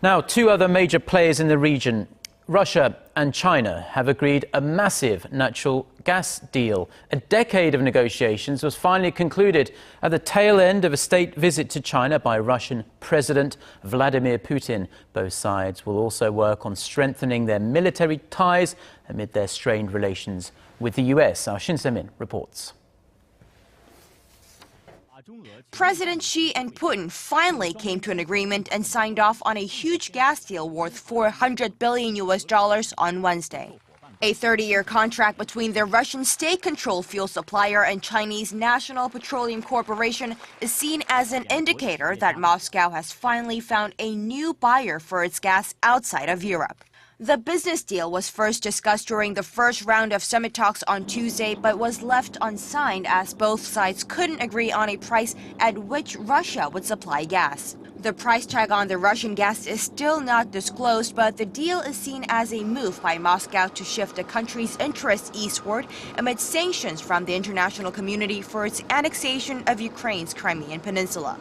Now, two other major players in the region, Russia and China, have agreed a massive natural gas deal. A decade of negotiations was finally concluded at the tail end of a state visit to China by Russian President Vladimir Putin. Both sides will also work on strengthening their military ties amid their strained relations with the US. Our Shin Se-min reports. President Xi and Putin finally came to an agreement and signed off on a huge gas deal worth $400 billion on Wednesday. A 30-year contract between the Russian state-controlled fuel supplier and Chinese National Petroleum Corporation is seen as an indicator that Moscow has finally found a new buyer for its gas outside of Europe. The business deal was first discussed during the first round of summit talks on Tuesday, but was left unsigned as both sides couldn't agree on a price at which Russia would supply gas. The price tag on the Russian gas is still not disclosed, but the deal is seen as a move by Moscow to shift the country's interests eastward amid sanctions from the international community for its annexation of Ukraine's Crimean Peninsula.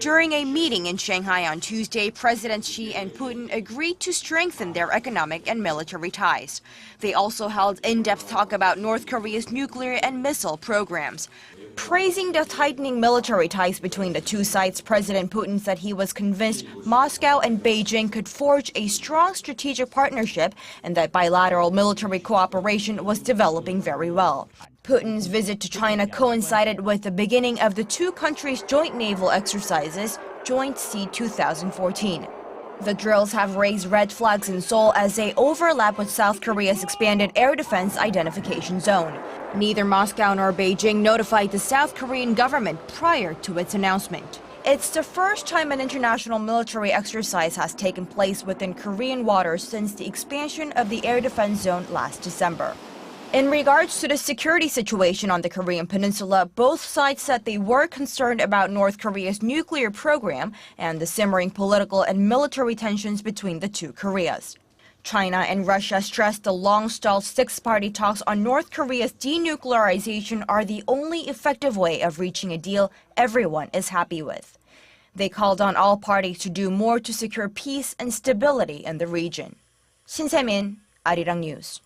During a meeting in Shanghai on Tuesday, Presidents Xi and Putin agreed to strengthen their economic and military ties. They also held in-depth talk about North Korea's nuclear and missile programs. Praising the tightening military ties between the two sides, President Putin said he was convinced Moscow and Beijing could forge a strong strategic partnership and that bilateral military cooperation was developing very well. Putin's visit to China coincided with the beginning of the two countries' joint naval exercises, Joint Sea 2014. The drills have raised red flags in Seoul as they overlap with South Korea's expanded air defense identification zone. Neither Moscow nor Beijing notified the South Korean government prior to its announcement. It's the first time an international military exercise has taken place within Korean waters since the expansion of the air defense zone last December. In regards to the security situation on the Korean Peninsula, both sides said they were concerned about North Korea's nuclear program and the simmering political and military tensions between the two Koreas. China and Russia stressed the long-stalled six-party talks on North Korea's denuclearization are the only effective way of reaching a deal everyone is happy with. They called on all parties to do more to secure peace and stability in the region. Shin Se-min, Arirang News.